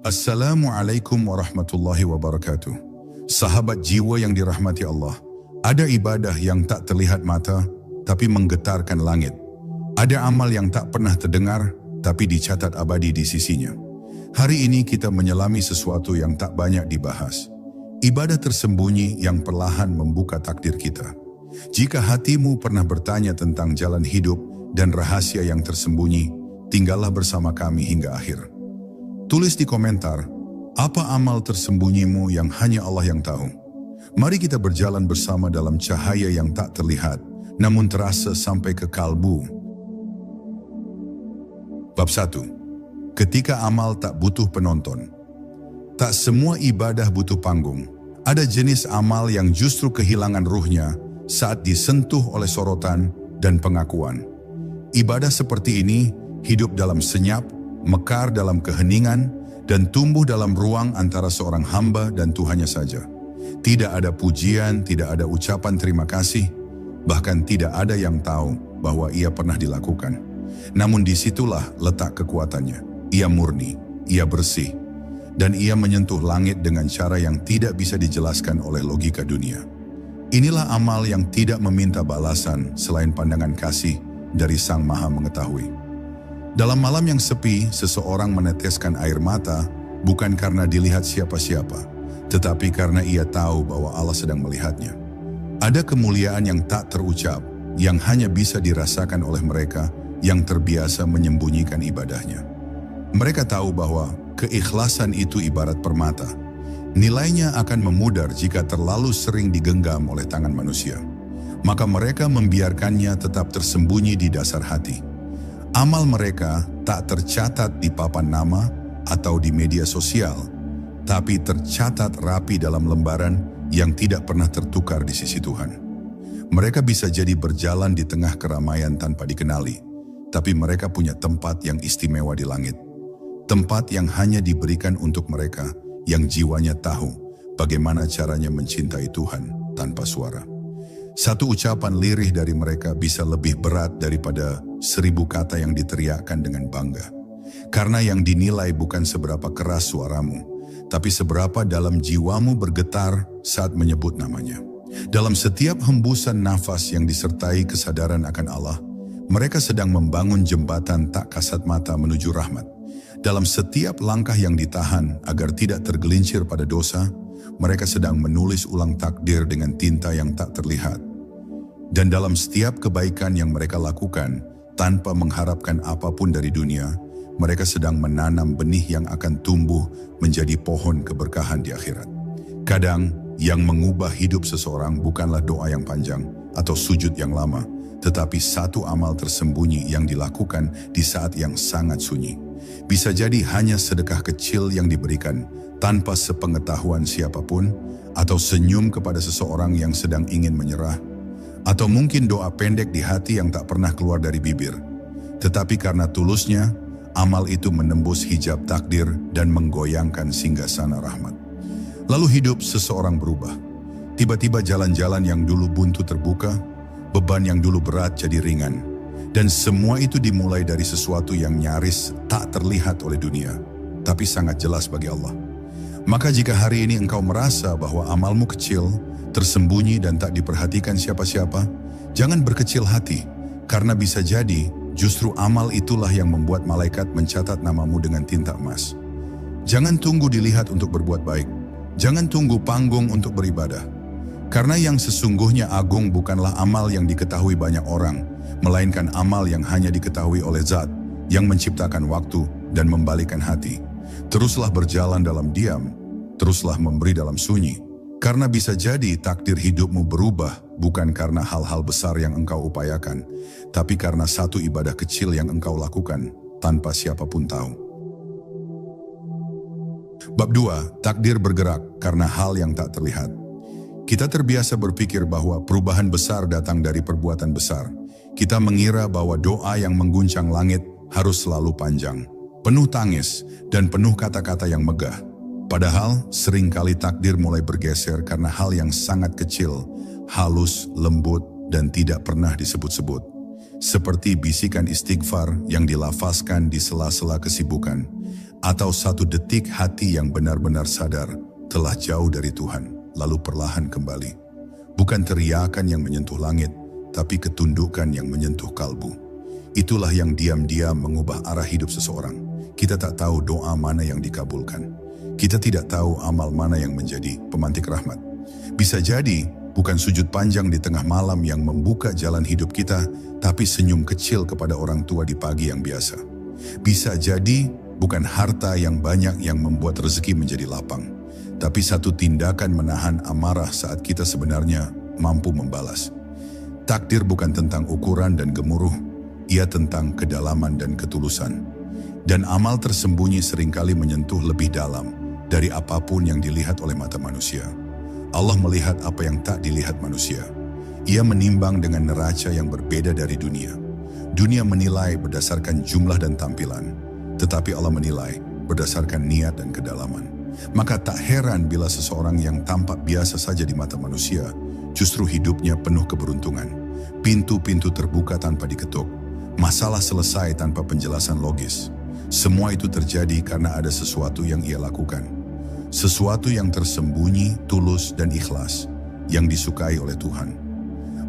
Assalamualaikum warahmatullahi wabarakatuh. Sahabat jiwa yang dirahmati Allah, ada ibadah yang tak terlihat mata, tapi menggetarkan langit. Ada amal yang tak pernah terdengar, tapi dicatat abadi di sisinya. Hari ini kita menyelami sesuatu yang tak banyak dibahas. Ibadah tersembunyi yang perlahan membuka takdir kita. Jika hatimu pernah bertanya tentang jalan hidup dan rahasia yang tersembunyi, tinggallah bersama kami hingga akhir. Tulis di komentar, apa amal tersembunyimu yang hanya Allah yang tahu? Mari kita berjalan bersama dalam cahaya yang tak terlihat, namun terasa sampai ke kalbu. Bab 1. Ketika amal tak butuh penonton. Tak semua ibadah butuh panggung. Ada jenis amal yang justru kehilangan ruhnya saat disentuh oleh sorotan dan pengakuan. Ibadah seperti ini hidup dalam senyap, mekar dalam keheningan, dan tumbuh dalam ruang antara seorang hamba dan Tuhannya saja. Tidak ada pujian, tidak ada ucapan terima kasih, bahkan tidak ada yang tahu bahwa ia pernah dilakukan. Namun disitulah letak kekuatannya. Ia murni, ia bersih, dan ia menyentuh langit dengan cara yang tidak bisa dijelaskan oleh logika dunia. Inilah amal yang tidak meminta balasan selain pandangan kasih dari Sang Maha Mengetahui. Dalam malam yang sepi, seseorang meneteskan air mata bukan karena dilihat siapa-siapa, tetapi karena ia tahu bahwa Allah sedang melihatnya. Ada kemuliaan yang tak terucap, yang hanya bisa dirasakan oleh mereka yang terbiasa menyembunyikan ibadahnya. Mereka tahu bahwa keikhlasan itu ibarat permata. Nilainya akan memudar jika terlalu sering digenggam oleh tangan manusia. Maka mereka membiarkannya tetap tersembunyi di dasar hati. Amal mereka tak tercatat di papan nama atau di media sosial, tapi tercatat rapi dalam lembaran yang tidak pernah tertukar di sisi Tuhan. Mereka bisa jadi berjalan di tengah keramaian tanpa dikenali, tapi mereka punya tempat yang istimewa di langit. Tempat yang hanya diberikan untuk mereka yang jiwanya tahu bagaimana caranya mencintai Tuhan tanpa suara. Satu ucapan lirih dari mereka bisa lebih berat daripada 1000 kata yang diteriakkan dengan bangga. Karena yang dinilai bukan seberapa keras suaramu, tapi seberapa dalam jiwamu bergetar saat menyebut namanya. Dalam setiap hembusan nafas yang disertai kesadaran akan Allah, mereka sedang membangun jembatan tak kasat mata menuju rahmat. Dalam setiap langkah yang ditahan agar tidak tergelincir pada dosa, mereka sedang menulis ulang takdir dengan tinta yang tak terlihat. Dan dalam setiap kebaikan yang mereka lakukan, tanpa mengharapkan apapun dari dunia, mereka sedang menanam benih yang akan tumbuh menjadi pohon keberkahan di akhirat. Kadang, yang mengubah hidup seseorang bukanlah doa yang panjang atau sujud yang lama, tetapi satu amal tersembunyi yang dilakukan di saat yang sangat sunyi. Bisa jadi hanya sedekah kecil yang diberikan tanpa sepengetahuan siapapun, atau senyum kepada seseorang yang sedang ingin menyerah, atau mungkin doa pendek di hati yang tak pernah keluar dari bibir. Tetapi karena tulusnya, amal itu menembus hijab takdir dan menggoyangkan singgasana rahmat. Lalu hidup seseorang berubah. Tiba-tiba jalan-jalan yang dulu buntu terbuka, beban yang dulu berat jadi ringan. Dan semua itu dimulai dari sesuatu yang nyaris tak terlihat oleh dunia, tapi sangat jelas bagi Allah. Maka jika hari ini engkau merasa bahwa amalmu kecil, tersembunyi dan tak diperhatikan siapa-siapa, jangan berkecil hati, karena bisa jadi justru amal itulah yang membuat malaikat mencatat namamu dengan tinta emas. Jangan tunggu dilihat untuk berbuat baik, jangan tunggu panggung untuk beribadah, karena yang sesungguhnya agung bukanlah amal yang diketahui banyak orang, melainkan amal yang hanya diketahui oleh Zat yang menciptakan waktu dan membalikkan hati. Teruslah berjalan dalam diam, teruslah memberi dalam sunyi, karena bisa jadi takdir hidupmu berubah bukan karena hal-hal besar yang engkau upayakan, tapi karena satu ibadah kecil yang engkau lakukan tanpa siapapun tahu. Bab 2. Takdir bergerak karena hal yang tak terlihat. Kita terbiasa berpikir bahwa perubahan besar datang dari perbuatan besar. Kita mengira bahwa doa yang mengguncang langit harus selalu panjang, penuh tangis, dan penuh kata-kata yang megah. Padahal seringkali takdir mulai bergeser karena hal yang sangat kecil, halus, lembut, dan tidak pernah disebut-sebut. Seperti bisikan istighfar yang dilafazkan di sela-sela kesibukan, atau satu detik hati yang benar-benar sadar telah jauh dari Tuhan, lalu perlahan kembali. Bukan teriakan yang menyentuh langit, tapi ketundukan yang menyentuh kalbu. Itulah yang diam-diam mengubah arah hidup seseorang. Kita tak tahu doa mana yang dikabulkan. Kita tidak tahu amal mana yang menjadi pemantik rahmat. Bisa jadi bukan sujud panjang di tengah malam yang membuka jalan hidup kita, tapi senyum kecil kepada orang tua di pagi yang biasa. Bisa jadi bukan harta yang banyak yang membuat rezeki menjadi lapang, tapi satu tindakan menahan amarah saat kita sebenarnya mampu membalas. Takdir bukan tentang ukuran dan gemuruh, ia tentang kedalaman dan ketulusan. Dan amal tersembunyi seringkali menyentuh lebih dalam dari apapun yang dilihat oleh mata manusia. Allah melihat apa yang tak dilihat manusia. Ia menimbang dengan neraca yang berbeda dari dunia. Dunia menilai berdasarkan jumlah dan tampilan, tetapi Allah menilai berdasarkan niat dan kedalaman. Maka tak heran bila seseorang yang tampak biasa saja di mata manusia, justru hidupnya penuh keberuntungan. Pintu-pintu terbuka tanpa diketuk, masalah selesai tanpa penjelasan logis. Semua itu terjadi karena ada sesuatu yang ia lakukan. Sesuatu yang tersembunyi, tulus, dan ikhlas, yang disukai oleh Tuhan.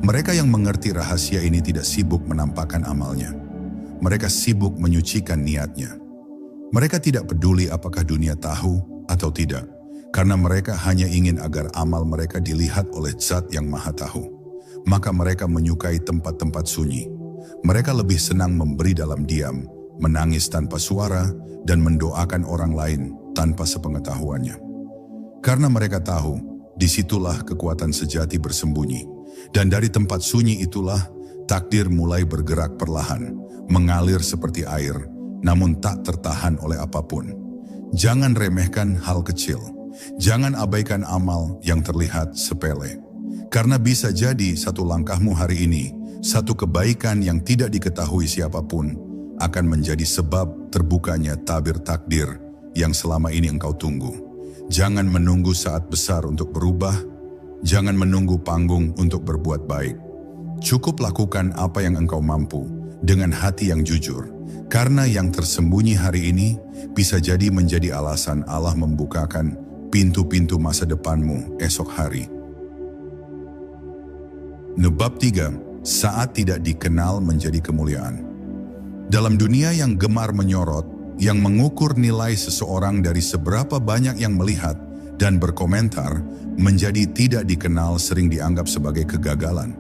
Mereka yang mengerti rahasia ini tidak sibuk menampakkan amalnya. Mereka sibuk menyucikan niatnya. Mereka tidak peduli apakah dunia tahu atau tidak, karena mereka hanya ingin agar amal mereka dilihat oleh Zat yang Maha Tahu. Maka mereka menyukai tempat-tempat sunyi. Mereka lebih senang memberi dalam diam, menangis tanpa suara, dan mendoakan orang lain tanpa sepengetahuannya. Karena mereka tahu, disitulah kekuatan sejati bersembunyi. Dan dari tempat sunyi itulah, takdir mulai bergerak perlahan, mengalir seperti air, namun tak tertahan oleh apapun. Jangan remehkan hal kecil. Jangan abaikan amal yang terlihat sepele. Karena bisa jadi satu langkahmu hari ini, satu kebaikan yang tidak diketahui siapapun, akan menjadi sebab terbukanya tabir takdir yang selama ini engkau tunggu. Jangan menunggu saat besar untuk berubah, jangan menunggu panggung untuk berbuat baik. Cukup lakukan apa yang engkau mampu dengan hati yang jujur, karena yang tersembunyi hari ini bisa jadi menjadi alasan Allah membukakan pintu-pintu masa depanmu esok hari. Bab 3, saat tidak dikenal menjadi kemuliaan. Dalam dunia yang gemar menyorot, yang mengukur nilai seseorang dari seberapa banyak yang melihat dan berkomentar, menjadi tidak dikenal sering dianggap sebagai kegagalan.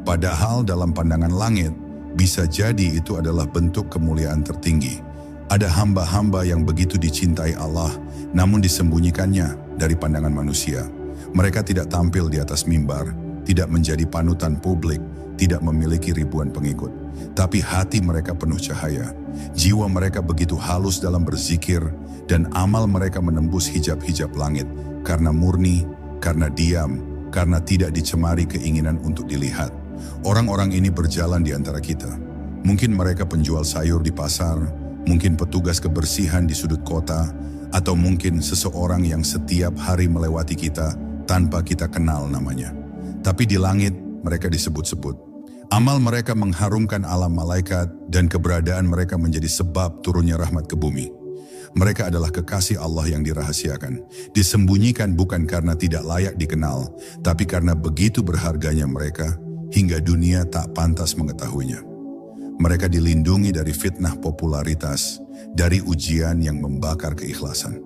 Padahal dalam pandangan langit, bisa jadi itu adalah bentuk kemuliaan tertinggi. Ada hamba-hamba yang begitu dicintai Allah, namun disembunyikannya dari pandangan manusia. Mereka tidak tampil di atas mimbar, tidak menjadi panutan publik, tidak memiliki ribuan pengikut. Tapi hati mereka penuh cahaya. Jiwa mereka begitu halus dalam berzikir, dan amal mereka menembus hijab-hijab langit, karena murni, karena diam, karena tidak dicemari keinginan untuk dilihat. Orang-orang ini berjalan di antara kita. Mungkin mereka penjual sayur di pasar, mungkin petugas kebersihan di sudut kota, atau mungkin seseorang yang setiap hari melewati kita tanpa kita kenal namanya. Tapi di langit mereka disebut-sebut. Amal mereka mengharumkan alam malaikat, dan keberadaan mereka menjadi sebab turunnya rahmat ke bumi. Mereka adalah kekasih Allah yang dirahasiakan, disembunyikan bukan karena tidak layak dikenal, tapi karena begitu berharganya mereka, hingga dunia tak pantas mengetahuinya. Mereka dilindungi dari fitnah popularitas, dari ujian yang membakar keikhlasan.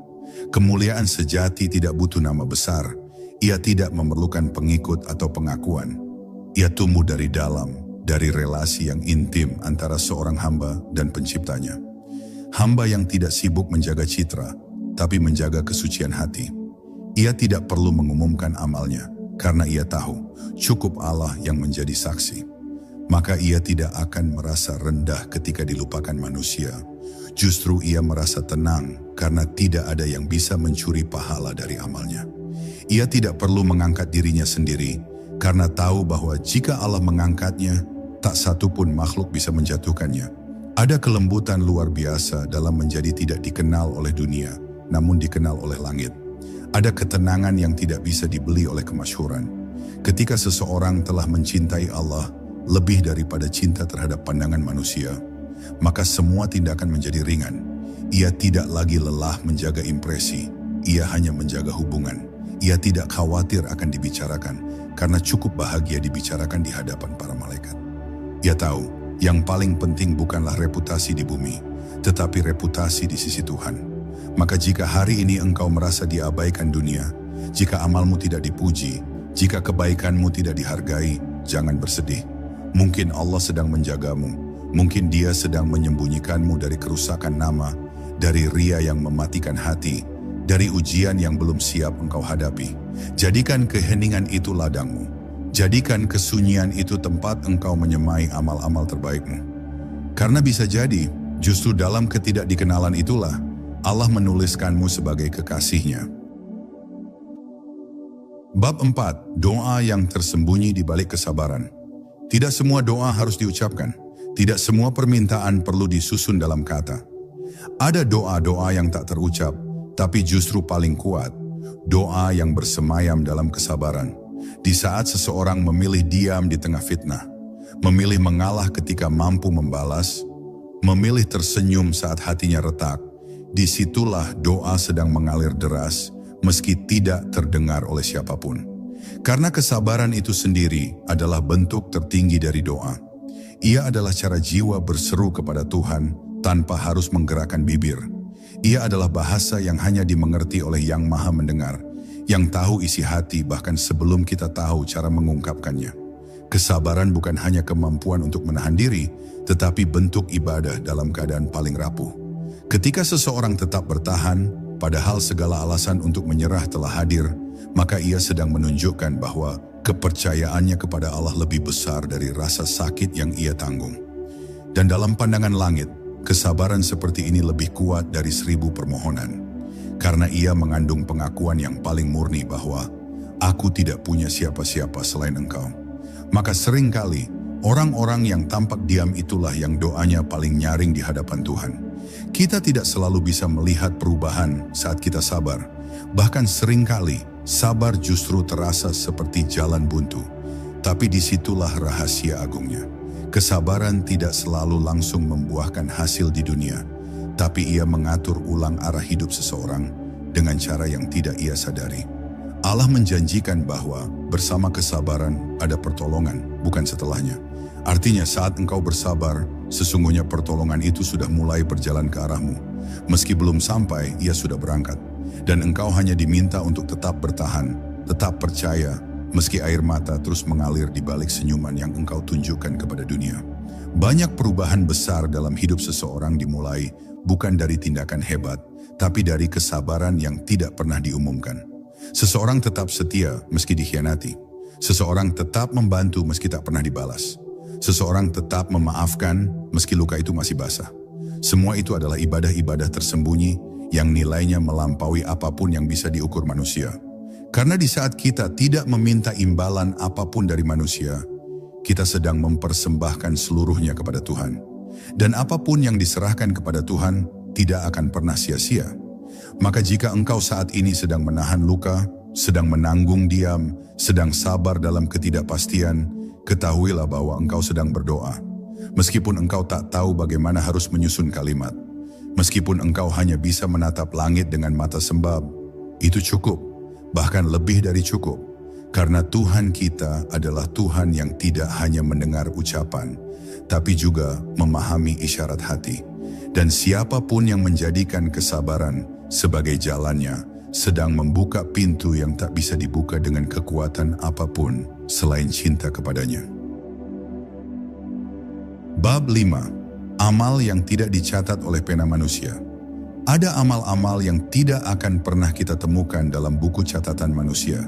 Kemuliaan sejati tidak butuh nama besar, ia tidak memerlukan pengikut atau pengakuan. Ia tumbuh dari dalam, dari relasi yang intim antara seorang hamba dan penciptanya. Hamba yang tidak sibuk menjaga citra, tapi menjaga kesucian hati. Ia tidak perlu mengumumkan amalnya, karena ia tahu cukup Allah yang menjadi saksi. Maka ia tidak akan merasa rendah ketika dilupakan manusia. Justru ia merasa tenang karena tidak ada yang bisa mencuri pahala dari amalnya. Ia tidak perlu mengangkat dirinya sendiri, karena tahu bahwa jika Allah mengangkatnya, tak satu pun makhluk bisa menjatuhkannya. Ada kelembutan luar biasa dalam menjadi tidak dikenal oleh dunia, namun dikenal oleh langit. Ada ketenangan yang tidak bisa dibeli oleh kemasyhuran. Ketika seseorang telah mencintai Allah lebih daripada cinta terhadap pandangan manusia, maka semua tindakan menjadi ringan. Ia tidak lagi lelah menjaga impresi, ia hanya menjaga hubungan. Ia tidak khawatir akan dibicarakan, karena cukup bahagia dibicarakan di hadapan para malaikat. Ia tahu, yang paling penting bukanlah reputasi di bumi, tetapi reputasi di sisi Tuhan. Maka jika hari ini engkau merasa diabaikan dunia, jika amalmu tidak dipuji, jika kebaikanmu tidak dihargai, jangan bersedih. Mungkin Allah sedang menjagamu, mungkin Dia sedang menyembunyikanmu dari kerusakan nama, dari ria yang mematikan hati, dari ujian yang belum siap engkau hadapi. Jadikan keheningan itu ladangmu. Jadikan kesunyian itu tempat engkau menyemai amal-amal terbaikmu. Karena bisa jadi, justru dalam ketidakdikenalan itulah Allah menuliskanmu sebagai kekasihnya. Bab 4. Doa yang tersembunyi di balik kesabaran. Tidak semua doa harus diucapkan. Tidak semua permintaan perlu disusun dalam kata. Ada doa-doa yang tak terucap, tapi justru paling kuat. Doa yang bersemayam dalam kesabaran. Di saat seseorang memilih diam di tengah fitnah, memilih mengalah ketika mampu membalas, memilih tersenyum saat hatinya retak, disitulah doa sedang mengalir deras, meski tidak terdengar oleh siapapun. Karena kesabaran itu sendiri adalah bentuk tertinggi dari doa. Ia adalah cara jiwa berseru kepada Tuhan tanpa harus menggerakkan bibir. Ia adalah bahasa yang hanya dimengerti oleh Yang Maha Mendengar, yang tahu isi hati bahkan sebelum kita tahu cara mengungkapkannya. Kesabaran bukan hanya kemampuan untuk menahan diri, tetapi bentuk ibadah dalam keadaan paling rapuh. Ketika seseorang tetap bertahan, padahal segala alasan untuk menyerah telah hadir, maka ia sedang menunjukkan bahwa kepercayaannya kepada Allah lebih besar dari rasa sakit yang ia tanggung. Dan dalam pandangan langit, kesabaran seperti ini lebih kuat dari 1000 permohonan. Karena ia mengandung pengakuan yang paling murni bahwa aku tidak punya siapa-siapa selain engkau. Maka seringkali orang-orang yang tampak diam itulah yang doanya paling nyaring di hadapan Tuhan. Kita tidak selalu bisa melihat perubahan saat kita sabar. Bahkan seringkali sabar justru terasa seperti jalan buntu. Tapi disitulah rahasia agungnya. Kesabaran tidak selalu langsung membuahkan hasil di dunia, tapi ia mengatur ulang arah hidup seseorang dengan cara yang tidak ia sadari. Allah menjanjikan bahwa bersama kesabaran ada pertolongan, bukan setelahnya. Artinya saat engkau bersabar, sesungguhnya pertolongan itu sudah mulai berjalan ke arahmu. Meski belum sampai, ia sudah berangkat. Dan engkau hanya diminta untuk tetap bertahan, tetap percaya, meski air mata terus mengalir di balik senyuman yang engkau tunjukkan kepada dunia. Banyak perubahan besar dalam hidup seseorang dimulai bukan dari tindakan hebat, tapi dari kesabaran yang tidak pernah diumumkan. Seseorang tetap setia meski dikhianati. Seseorang tetap membantu meski tak pernah dibalas. Seseorang tetap memaafkan meski luka itu masih basah. Semua itu adalah ibadah-ibadah tersembunyi yang nilainya melampaui apapun yang bisa diukur manusia. Karena di saat kita tidak meminta imbalan apapun dari manusia, kita sedang mempersembahkan seluruhnya kepada Tuhan. Dan apapun yang diserahkan kepada Tuhan tidak akan pernah sia-sia. Maka jika engkau saat ini sedang menahan luka, sedang menanggung diam, sedang sabar dalam ketidakpastian, ketahuilah bahwa engkau sedang berdoa. Meskipun engkau tak tahu bagaimana harus menyusun kalimat, meskipun engkau hanya bisa menatap langit dengan mata sembab, itu cukup, bahkan lebih dari cukup. Karena Tuhan kita adalah Tuhan yang tidak hanya mendengar ucapan, tapi juga memahami isyarat hati. Dan siapapun yang menjadikan kesabaran sebagai jalannya, sedang membuka pintu yang tak bisa dibuka dengan kekuatan apapun selain cinta kepadanya. Bab 5. Amal yang tidak dicatat oleh pena manusia. Ada amal-amal yang tidak akan pernah kita temukan dalam buku catatan manusia.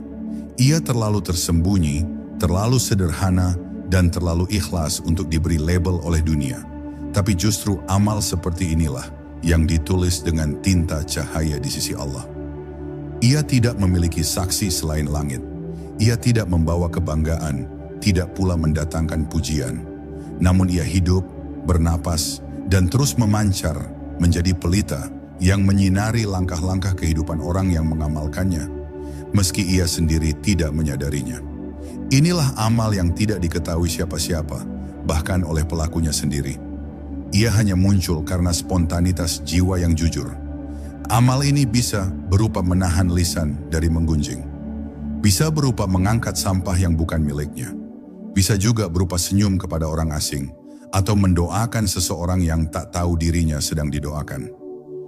Ia terlalu tersembunyi, terlalu sederhana, dan terlalu ikhlas untuk diberi label oleh dunia. Tapi justru amal seperti inilah yang ditulis dengan tinta cahaya di sisi Allah. Ia tidak memiliki saksi selain langit. Ia tidak membawa kebanggaan, tidak pula mendatangkan pujian. Namun ia hidup, bernapas, dan terus memancar menjadi pelita yang menyinari langkah-langkah kehidupan orang yang mengamalkannya, meski ia sendiri tidak menyadarinya. Inilah amal yang tidak diketahui siapa-siapa, bahkan oleh pelakunya sendiri. Ia hanya muncul karena spontanitas jiwa yang jujur. Amal ini bisa berupa menahan lisan dari menggunjing. Bisa berupa mengangkat sampah yang bukan miliknya. Bisa juga berupa senyum kepada orang asing atau mendoakan seseorang yang tak tahu dirinya sedang didoakan.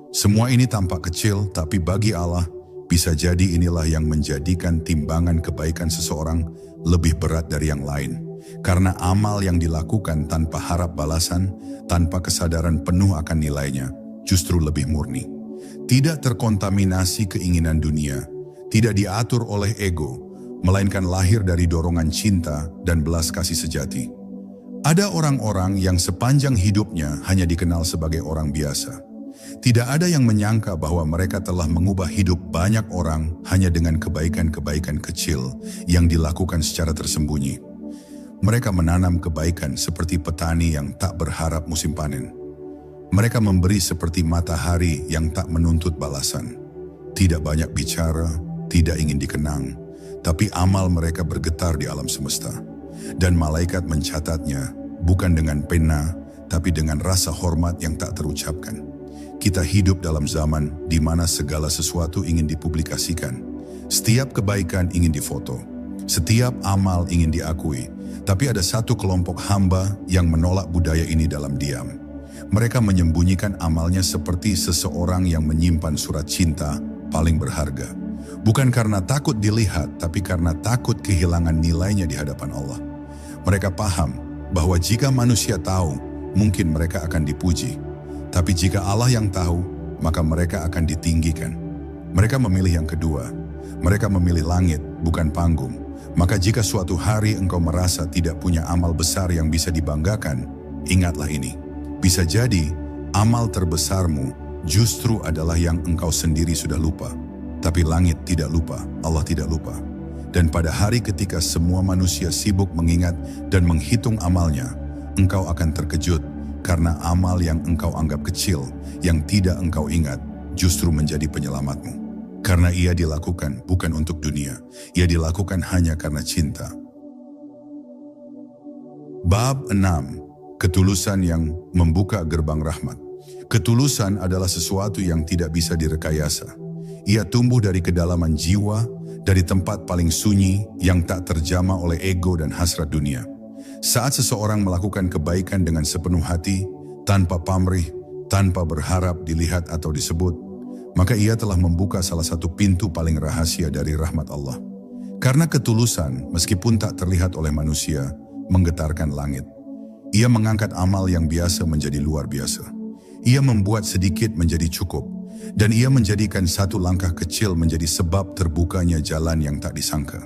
Semua ini tampak kecil, tapi bagi Allah bisa jadi inilah yang menjadikan timbangan kebaikan seseorang lebih berat dari yang lain. Karena amal yang dilakukan tanpa harap balasan, tanpa kesadaran penuh akan nilainya, justru lebih murni. Tidak terkontaminasi keinginan dunia, tidak diatur oleh ego, melainkan lahir dari dorongan cinta dan belas kasih sejati. Ada orang-orang yang sepanjang hidupnya hanya dikenal sebagai orang biasa. Tidak ada yang menyangka bahwa mereka telah mengubah hidup banyak orang hanya dengan kebaikan-kebaikan kecil yang dilakukan secara tersembunyi. Mereka menanam kebaikan seperti petani yang tak berharap musim panen. Mereka memberi seperti matahari yang tak menuntut balasan. Tidak banyak bicara, tidak ingin dikenang, tapi amal mereka bergetar di alam semesta. Dan malaikat mencatatnya bukan dengan pena, tapi dengan rasa hormat yang tak terucapkan. Kita hidup dalam zaman di mana segala sesuatu ingin dipublikasikan. Setiap kebaikan ingin difoto. Setiap amal ingin diakui. Tapi ada satu kelompok hamba yang menolak budaya ini dalam diam. Mereka menyembunyikan amalnya seperti seseorang yang menyimpan surat cinta paling berharga. Bukan karena takut dilihat, tapi karena takut kehilangan nilainya di hadapan Allah. Mereka paham bahwa jika manusia tahu, mungkin mereka akan dipuji. Tapi jika Allah yang tahu, maka mereka akan ditinggikan. Mereka memilih yang kedua. Mereka memilih langit, bukan panggung. Maka jika suatu hari engkau merasa tidak punya amal besar yang bisa dibanggakan, ingatlah ini. Bisa jadi, amal terbesarmu justru adalah yang engkau sendiri sudah lupa. Tapi langit tidak lupa, Allah tidak lupa. Dan pada hari ketika semua manusia sibuk mengingat dan menghitung amalnya, engkau akan terkejut karena amal yang engkau anggap kecil, yang tidak engkau ingat, justru menjadi penyelamatmu. Karena ia dilakukan bukan untuk dunia, ia dilakukan hanya karena cinta. Bab 6. Ketulusan yang membuka gerbang rahmat. Ketulusan adalah sesuatu yang tidak bisa direkayasa. Ia tumbuh dari kedalaman jiwa, dari tempat paling sunyi yang tak terjamah oleh ego dan hasrat dunia. Saat seseorang melakukan kebaikan dengan sepenuh hati, tanpa pamrih, tanpa berharap dilihat atau disebut, maka ia telah membuka salah satu pintu paling rahasia dari rahmat Allah. Karena ketulusan, meskipun tak terlihat oleh manusia, menggetarkan langit. Ia mengangkat amal yang biasa menjadi luar biasa. Ia membuat sedikit menjadi cukup, dan ia menjadikan satu langkah kecil menjadi sebab terbukanya jalan yang tak disangka.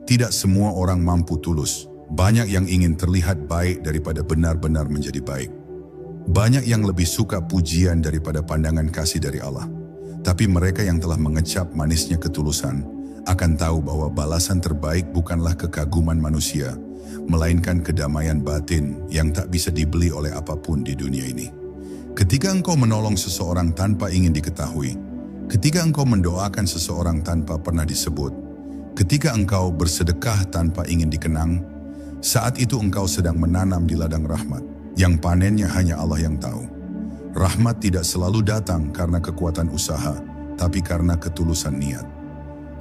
Tidak semua orang mampu tulus. Banyak yang ingin terlihat baik daripada benar-benar menjadi baik. Banyak yang lebih suka pujian daripada pandangan kasih dari Allah. Tapi mereka yang telah mengecap manisnya ketulusan akan tahu bahwa balasan terbaik bukanlah kekaguman manusia, melainkan kedamaian batin yang tak bisa dibeli oleh apapun di dunia ini. Ketika engkau menolong seseorang tanpa ingin diketahui, ketika engkau mendoakan seseorang tanpa pernah disebut, ketika engkau bersedekah tanpa ingin dikenang, saat itu engkau sedang menanam di ladang rahmat, yang panennya hanya Allah yang tahu. Rahmat tidak selalu datang karena kekuatan usaha, tapi karena ketulusan niat.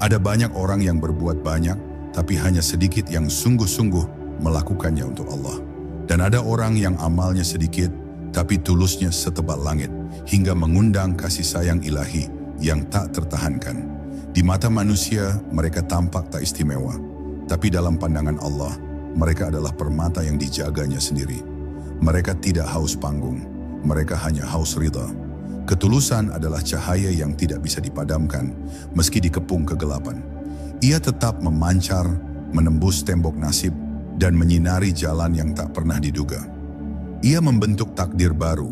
Ada banyak orang yang berbuat banyak, tapi hanya sedikit yang sungguh-sungguh melakukannya untuk Allah. Dan ada orang yang amalnya sedikit, tapi tulusnya setebal langit, hingga mengundang kasih sayang ilahi yang tak tertahankan. Di mata manusia, mereka tampak tak istimewa, tapi dalam pandangan Allah, mereka adalah permata yang dijaganya sendiri. Mereka tidak haus panggung. Mereka hanya haus ridha. Ketulusan adalah cahaya yang tidak bisa dipadamkan meski dikepung kegelapan. Ia tetap memancar, menembus tembok nasib, dan menyinari jalan yang tak pernah diduga. Ia membentuk takdir baru.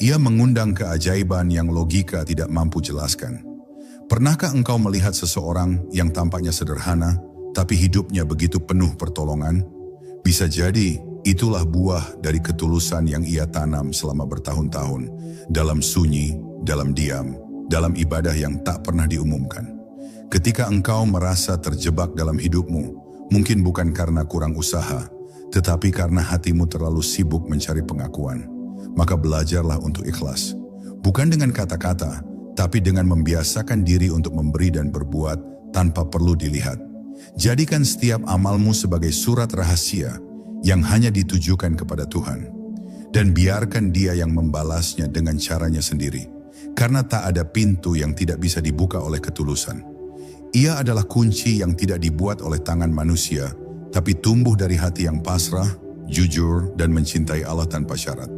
Ia mengundang keajaiban yang logika tidak mampu jelaskan. Pernahkah engkau melihat seseorang yang tampaknya sederhana, tapi hidupnya begitu penuh pertolongan? Bisa jadi itulah buah dari ketulusan yang ia tanam selama bertahun-tahun, dalam sunyi, dalam diam, dalam ibadah yang tak pernah diumumkan. Ketika engkau merasa terjebak dalam hidupmu, mungkin bukan karena kurang usaha, tetapi karena hatimu terlalu sibuk mencari pengakuan. maka belajarlah untuk ikhlas. Bukan dengan kata-kata, tapi dengan membiasakan diri untuk memberi dan berbuat tanpa perlu dilihat. Jadikan setiap amalmu sebagai surat rahasia yang hanya ditujukan kepada Tuhan. Dan biarkan Dia yang membalasnya dengan caranya sendiri. Karena tak ada pintu yang tidak bisa dibuka oleh ketulusan. Ia adalah kunci yang tidak dibuat oleh tangan manusia, tapi tumbuh dari hati yang pasrah, jujur, dan mencintai Allah tanpa syarat.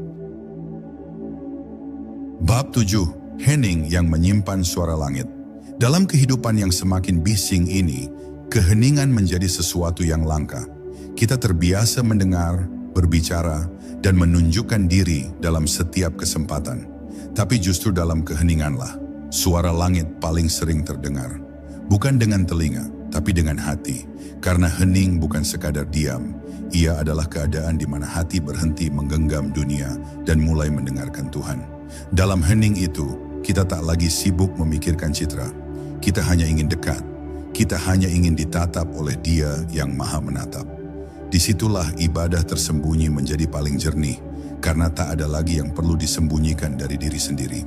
Bab 7. Hening yang menyimpan suara langit. Dalam kehidupan yang semakin bising ini, keheningan menjadi sesuatu yang langka. Kita terbiasa mendengar, berbicara, dan menunjukkan diri dalam setiap kesempatan. Tapi justru dalam keheninganlah, suara langit paling sering terdengar. Bukan dengan telinga, tapi dengan hati. Karena hening bukan sekadar diam, ia adalah keadaan di mana hati berhenti menggenggam dunia dan mulai mendengarkan Tuhan. Dalam hening itu, kita tak lagi sibuk memikirkan citra. Kita hanya ingin dekat. Kita hanya ingin ditatap oleh Dia yang Maha Menatap. Disitulah ibadah tersembunyi menjadi paling jernih, karena tak ada lagi yang perlu disembunyikan dari diri sendiri.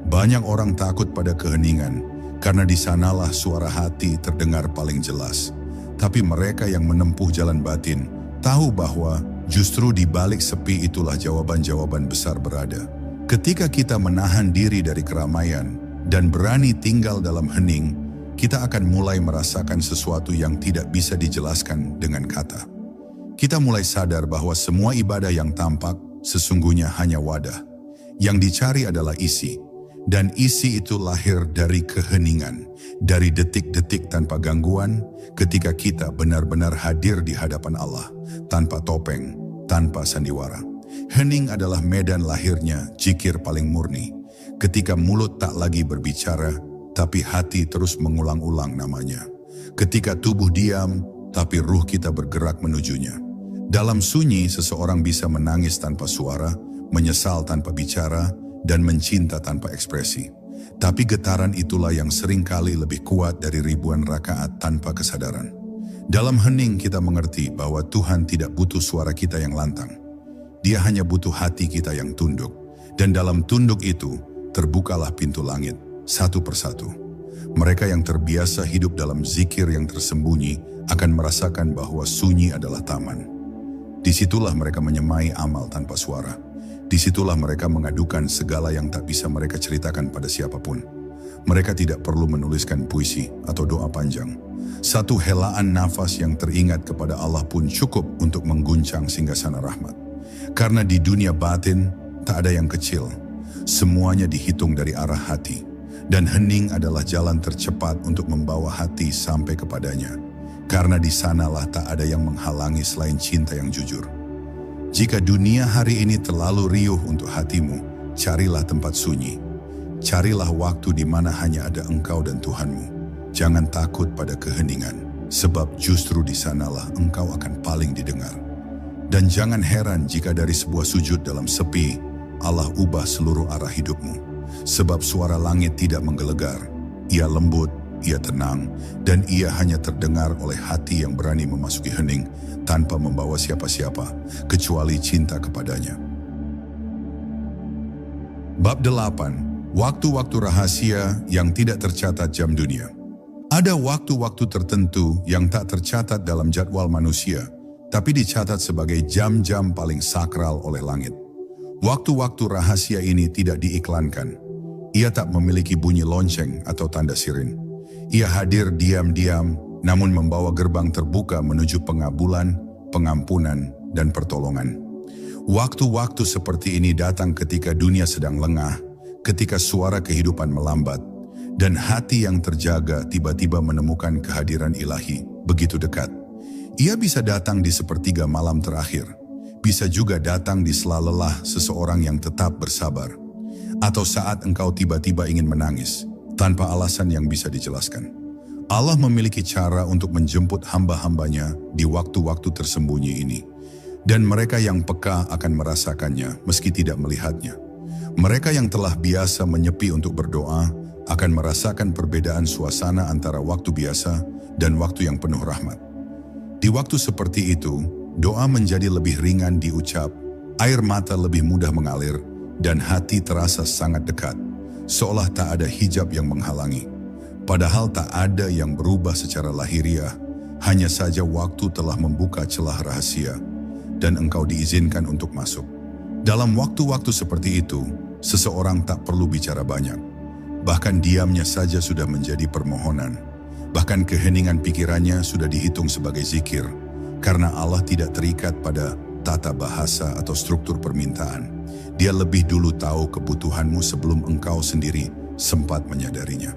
Banyak orang takut pada keheningan, karena di sanalah suara hati terdengar paling jelas. Tapi mereka yang menempuh jalan batin, tahu bahwa justru di balik sepi itulah jawaban-jawaban besar berada. Ketika kita menahan diri dari keramaian dan berani tinggal dalam hening, kita akan mulai merasakan sesuatu yang tidak bisa dijelaskan dengan kata. Kita mulai sadar bahwa semua ibadah yang tampak sesungguhnya hanya wadah. Yang dicari adalah isi, dan isi itu lahir dari keheningan, dari detik-detik tanpa gangguan, ketika kita benar-benar hadir di hadapan Allah, tanpa topeng, tanpa sandiwara. Hening adalah medan lahirnya zikir paling murni, ketika mulut tak lagi berbicara, tapi hati terus mengulang-ulang namanya. Ketika tubuh diam, tapi ruh kita bergerak menujunya. Dalam sunyi, seseorang bisa menangis tanpa suara, menyesal tanpa bicara, dan mencinta tanpa ekspresi. Tapi getaran itulah yang seringkali lebih kuat dari ribuan rakaat tanpa kesadaran. Dalam hening kita mengerti bahwa Tuhan tidak butuh suara kita yang lantang. Dia hanya butuh hati kita yang tunduk. Dan dalam tunduk itu, terbukalah pintu langit, satu persatu. Mereka yang terbiasa hidup dalam zikir yang tersembunyi akan merasakan bahwa sunyi adalah taman. Disitulah mereka menyemai amal tanpa suara. Disitulah mereka mengadukan segala yang tak bisa mereka ceritakan pada siapapun. Mereka tidak perlu menuliskan puisi atau doa panjang. Satu helaan nafas yang teringat kepada Allah pun cukup untuk mengguncang singgasana rahmat. Karena di dunia batin tak ada yang kecil. Semuanya dihitung dari arah hati. Dan hening adalah jalan tercepat untuk membawa hati sampai kepadanya. Karena di sanalah tak ada yang menghalangi selain cinta yang jujur. Jika dunia hari ini terlalu riuh untuk hatimu, carilah tempat sunyi. Carilah waktu di mana hanya ada engkau dan Tuhanmu. Jangan takut pada keheningan, sebab justru di sanalah engkau akan paling didengar. Dan jangan heran jika dari sebuah sujud dalam sepi, Allah ubah seluruh arah hidupmu. Sebab suara langit tidak menggelegar, ia lembut, ia tenang, dan ia hanya terdengar oleh hati yang berani memasuki hening tanpa membawa siapa-siapa, kecuali cinta kepadanya. Bab 8. Waktu-waktu rahasia yang tidak tercatat jam dunia. Ada waktu-waktu tertentu yang tak tercatat dalam jadwal manusia, tapi dicatat sebagai jam-jam paling sakral oleh langit. Waktu-waktu rahasia ini tidak diiklankan. Ia tak memiliki bunyi lonceng atau tanda sirin. Ia hadir diam-diam, namun membawa gerbang terbuka menuju pengabulan, pengampunan, dan pertolongan. Waktu-waktu seperti ini datang ketika dunia sedang lengah, ketika suara kehidupan melambat, dan hati yang terjaga tiba-tiba menemukan kehadiran ilahi begitu dekat. Ia bisa datang di sepertiga malam terakhir, bisa juga datang di sela lelah seseorang yang tetap bersabar, atau saat engkau tiba-tiba ingin menangis, tanpa alasan yang bisa dijelaskan. Allah memiliki cara untuk menjemput hamba-hambanya di waktu-waktu tersembunyi ini. Dan mereka yang peka akan merasakannya meski tidak melihatnya. Mereka yang telah biasa menyepi untuk berdoa akan merasakan perbedaan suasana antara waktu biasa dan waktu yang penuh rahmat. Di waktu seperti itu, doa menjadi lebih ringan diucap, Air mata lebih mudah mengalir dan hati terasa sangat dekat, seolah tak ada hijab yang menghalangi. Padahal tak ada yang berubah secara lahiriah, hanya saja waktu telah membuka celah rahasia dan engkau diizinkan untuk masuk. Dalam waktu-waktu seperti itu, seseorang tak perlu bicara banyak. Bahkan diamnya saja sudah menjadi permohonan. Bahkan keheningan pikirannya sudah dihitung sebagai zikir, karena Allah tidak terikat pada tata bahasa atau struktur permintaan. Dia lebih dulu tahu kebutuhanmu sebelum engkau sendiri sempat menyadarinya.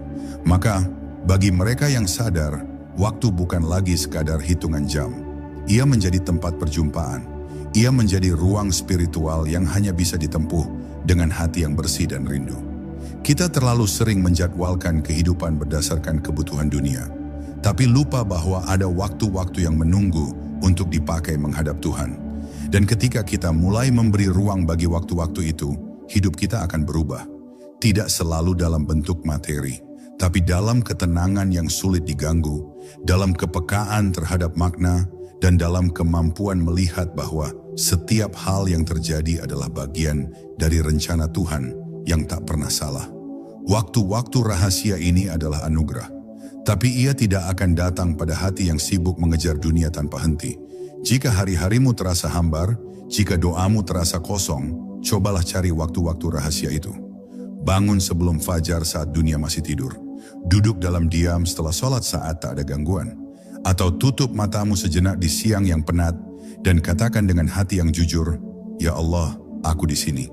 Maka, bagi mereka yang sadar, waktu bukan lagi sekadar hitungan jam. Ia menjadi tempat perjumpaan. Ia menjadi ruang spiritual yang hanya bisa ditempuh dengan hati yang bersih dan rindu. Kita terlalu sering menjadwalkan kehidupan berdasarkan kebutuhan dunia, tapi lupa bahwa ada waktu-waktu yang menunggu untuk dipakai menghadap Tuhan. Dan ketika kita mulai memberi ruang bagi waktu-waktu itu, hidup kita akan berubah. Tidak selalu dalam bentuk materi, tapi dalam ketenangan yang sulit diganggu, dalam kepekaan terhadap makna, dan dalam kemampuan melihat bahwa setiap hal yang terjadi adalah bagian dari rencana Tuhan yang tak pernah salah. Waktu-waktu rahasia ini adalah anugerah, tapi ia tidak akan datang pada hati yang sibuk mengejar dunia tanpa henti. Jika hari-harimu terasa hambar, jika doamu terasa kosong, cobalah cari waktu-waktu rahasia itu. Bangun sebelum fajar saat dunia masih tidur. Duduk dalam diam setelah sholat saat tak ada gangguan. Atau tutup matamu sejenak di siang yang penat dan katakan dengan hati yang jujur, "Ya Allah, aku di sini."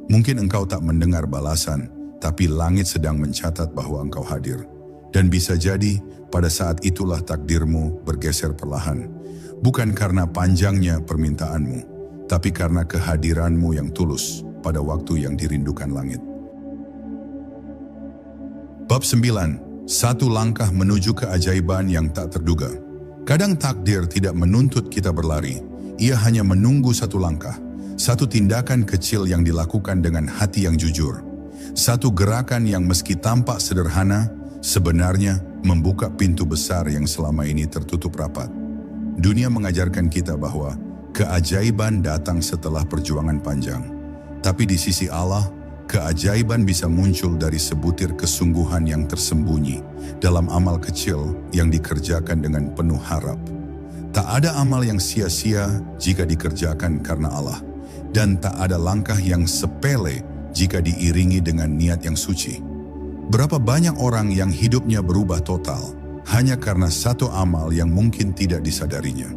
Mungkin engkau tak mendengar balasan, tapi langit sedang mencatat bahwa engkau hadir. Dan bisa jadi pada saat itulah takdirmu bergeser perlahan. Bukan karena panjangnya permintaanmu, tapi karena kehadiranmu yang tulus pada waktu yang dirindukan langit. Bab 9. Satu langkah menuju keajaiban yang tak terduga. Kadang takdir tidak menuntut kita berlari, ia hanya menunggu satu langkah, satu tindakan kecil yang dilakukan dengan hati yang jujur. Satu gerakan yang meski tampak sederhana, sebenarnya membuka pintu besar yang selama ini tertutup rapat. Dunia mengajarkan kita bahwa keajaiban datang setelah perjuangan panjang. Tapi di sisi Allah, keajaiban bisa muncul dari sebutir kesungguhan yang tersembunyi dalam amal kecil yang dikerjakan dengan penuh harap. Tak ada amal yang sia-sia jika dikerjakan karena Allah, dan tak ada langkah yang sepele jika diiringi dengan niat yang suci. Berapa banyak orang yang hidupnya berubah total hanya karena satu amal yang mungkin tidak disadarinya.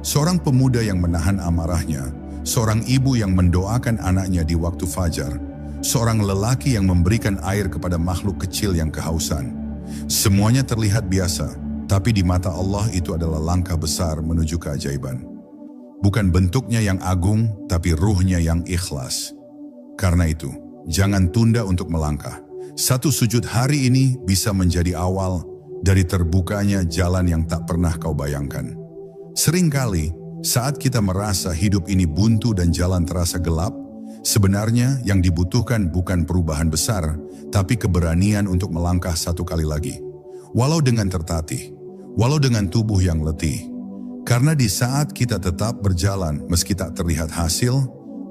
Seorang pemuda yang menahan amarahnya, seorang ibu yang mendoakan anaknya di waktu fajar, seorang lelaki yang memberikan air kepada makhluk kecil yang kehausan. Semuanya terlihat biasa, tapi di mata Allah itu adalah langkah besar menuju keajaiban. Bukan bentuknya yang agung, tapi ruhnya yang ikhlas. Karena itu, jangan tunda untuk melangkah. Satu sujud hari ini bisa menjadi awal dari terbukanya jalan yang tak pernah kau bayangkan. Seringkali, saat kita merasa hidup ini buntu dan jalan terasa gelap, sebenarnya yang dibutuhkan bukan perubahan besar, tapi keberanian untuk melangkah satu kali lagi. Walau dengan tertatih, walau dengan tubuh yang letih. Karena di saat kita tetap berjalan meski tak terlihat hasil,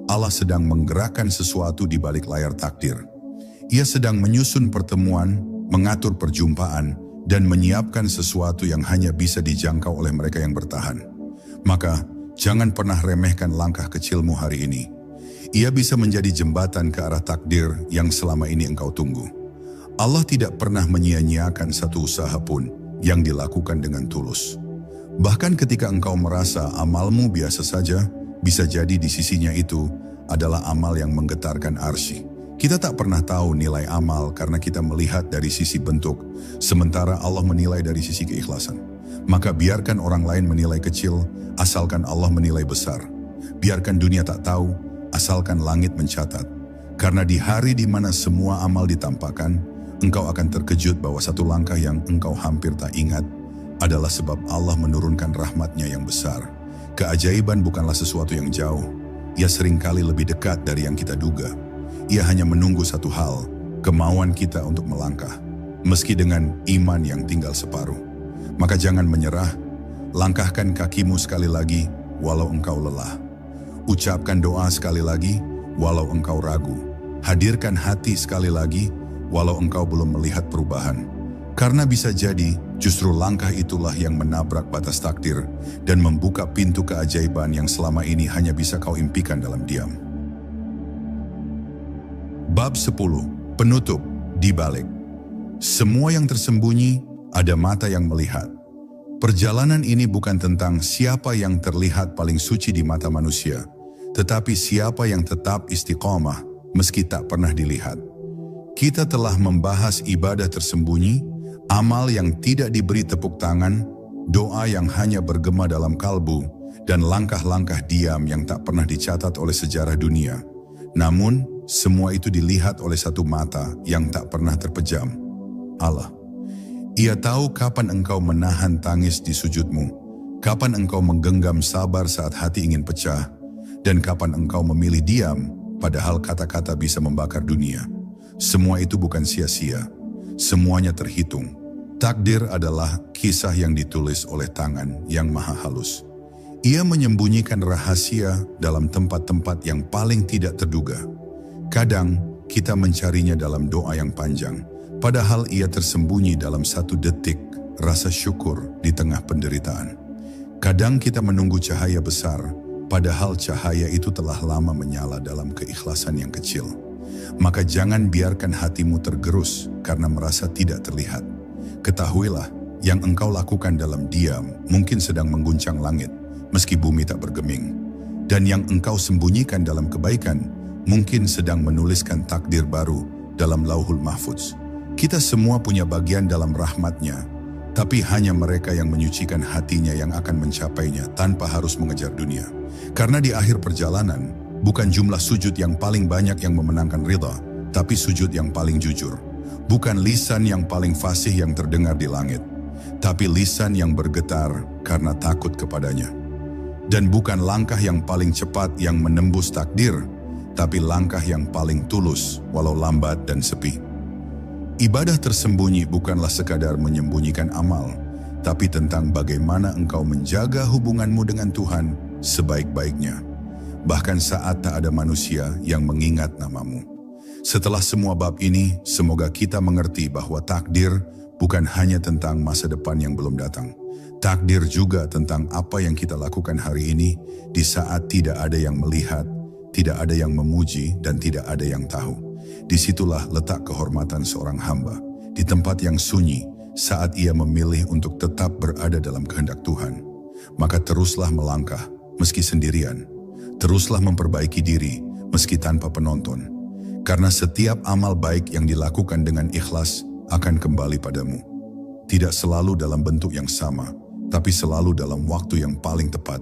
Allah sedang menggerakkan sesuatu di balik layar takdir. Ia sedang menyusun pertemuan, mengatur perjumpaan, dan menyiapkan sesuatu yang hanya bisa dijangkau oleh mereka yang bertahan. Maka, jangan pernah remehkan langkah kecilmu hari ini. Ia bisa menjadi jembatan ke arah takdir yang selama ini engkau tunggu. Allah tidak pernah menyia-nyiakan satu usaha pun yang dilakukan dengan tulus. Bahkan ketika engkau merasa amalmu biasa saja, bisa jadi di sisinya itu adalah amal yang menggetarkan arsy. Kita tak pernah tahu nilai amal karena kita melihat dari sisi bentuk, sementara Allah menilai dari sisi keikhlasan. Maka biarkan orang lain menilai kecil, asalkan Allah menilai besar. Biarkan dunia tak tahu, asalkan langit mencatat. Karena di hari di mana semua amal ditampakkan, engkau akan terkejut bahwa satu langkah yang engkau hampir tak ingat adalah sebab Allah menurunkan rahmat-Nya yang besar. Keajaiban bukanlah sesuatu yang jauh, ia seringkali lebih dekat dari yang kita duga. Ia hanya menunggu satu hal, kemauan kita untuk melangkah, meski dengan iman yang tinggal separuh. Maka jangan menyerah, langkahkan kakimu sekali lagi walau engkau lelah. Ucapkan doa sekali lagi, walau engkau ragu. Hadirkan hati sekali lagi, walau engkau belum melihat perubahan. Karena bisa jadi, justru langkah itulah yang menabrak batas takdir dan membuka pintu keajaiban yang selama ini hanya bisa kau impikan dalam diam. Bab 10. Penutup di balik. Semua yang tersembunyi, ada mata yang melihat. Perjalanan ini bukan tentang siapa yang terlihat paling suci di mata manusia, tetapi siapa yang tetap istiqomah meski tak pernah dilihat. Kita telah membahas ibadah tersembunyi, amal yang tidak diberi tepuk tangan, doa yang hanya bergema dalam kalbu, dan langkah-langkah diam yang tak pernah dicatat oleh sejarah dunia. Namun, semua itu dilihat oleh satu mata yang tak pernah terpejam, Allah. Ia tahu kapan engkau menahan tangis di sujudmu, kapan engkau menggenggam sabar saat hati ingin pecah, dan kapan engkau memilih diam, padahal kata-kata bisa membakar dunia. Semua itu bukan sia-sia, semuanya terhitung. Takdir adalah kisah yang ditulis oleh tangan yang maha halus. Ia menyembunyikan rahasia dalam tempat-tempat yang paling tidak terduga. Kadang kita mencarinya dalam doa yang panjang, padahal ia tersembunyi dalam satu detik rasa syukur di tengah penderitaan. Kadang kita menunggu cahaya besar, padahal cahaya itu telah lama menyala dalam keikhlasan yang kecil. Maka jangan biarkan hatimu tergerus karena merasa tidak terlihat. Ketahuilah, yang engkau lakukan dalam diam mungkin sedang mengguncang langit, meski bumi tak bergeming. Dan yang engkau sembunyikan dalam kebaikan mungkin sedang menuliskan takdir baru dalam Lauhul Mahfuz. Kita semua punya bagian dalam rahmat-Nya, tapi hanya mereka yang menyucikan hatinya yang akan mencapainya tanpa harus mengejar dunia. Karena di akhir perjalanan, bukan jumlah sujud yang paling banyak yang memenangkan ridha, tapi sujud yang paling jujur. Bukan lisan yang paling fasih yang terdengar di langit, tapi lisan yang bergetar karena takut kepadanya. Dan bukan langkah yang paling cepat yang menembus takdir, tapi langkah yang paling tulus walau lambat dan sepi. Ibadah tersembunyi bukanlah sekadar menyembunyikan amal, tapi tentang bagaimana engkau menjaga hubunganmu dengan Tuhan sebaik-baiknya, bahkan saat tak ada manusia yang mengingat namamu. Setelah semua bab ini, semoga kita mengerti bahwa takdir bukan hanya tentang masa depan yang belum datang. Takdir juga tentang apa yang kita lakukan hari ini di saat tidak ada yang melihat, tidak ada yang memuji, dan tidak ada yang tahu. Disitulah letak kehormatan seorang hamba, di tempat yang sunyi saat ia memilih untuk tetap berada dalam kehendak Tuhan. Maka teruslah melangkah meski sendirian, teruslah memperbaiki diri meski tanpa penonton. Karena setiap amal baik yang dilakukan dengan ikhlas akan kembali padamu. Tidak selalu dalam bentuk yang sama, tapi selalu dalam waktu yang paling tepat.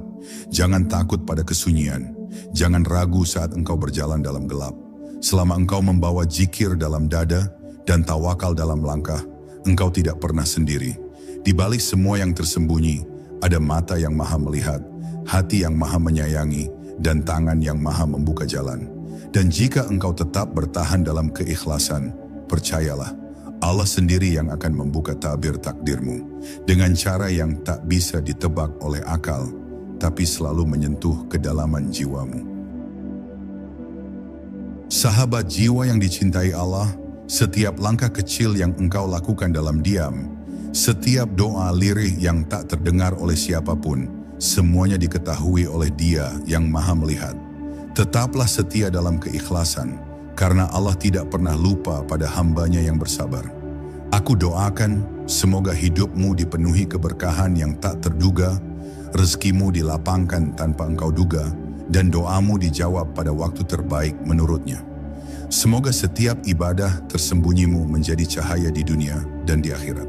Jangan takut pada kesunyian, jangan ragu saat engkau berjalan dalam gelap. Selama engkau membawa zikir dalam dada dan tawakal dalam langkah, engkau tidak pernah sendiri. Di balik semua yang tersembunyi, ada mata yang maha melihat, hati yang maha menyayangi, dan tangan yang maha membuka jalan. Dan jika engkau tetap bertahan dalam keikhlasan, percayalah, Allah sendiri yang akan membuka tabir takdirmu dengan cara yang tak bisa ditebak oleh akal, tapi selalu menyentuh kedalaman jiwamu. Sahabat jiwa yang dicintai Allah, setiap langkah kecil yang engkau lakukan dalam diam, setiap doa lirih yang tak terdengar oleh siapapun, semuanya diketahui oleh Dia yang maha melihat. Tetaplah setia dalam keikhlasan, karena Allah tidak pernah lupa pada hambanya yang bersabar. Aku doakan, semoga hidupmu dipenuhi keberkahan yang tak terduga, rezekimu dilapangkan tanpa engkau duga, dan doamu dijawab pada waktu terbaik menurutnya. Semoga setiap ibadah tersembunyimu menjadi cahaya di dunia dan di akhirat.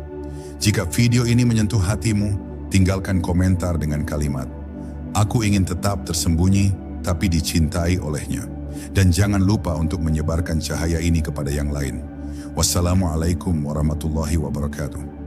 Jika video ini menyentuh hatimu, tinggalkan komentar dengan kalimat, "Aku ingin tetap tersembunyi, tapi dicintai olehnya." Dan jangan lupa untuk menyebarkan cahaya ini kepada yang lain. Wassalamualaikum warahmatullahi wabarakatuh.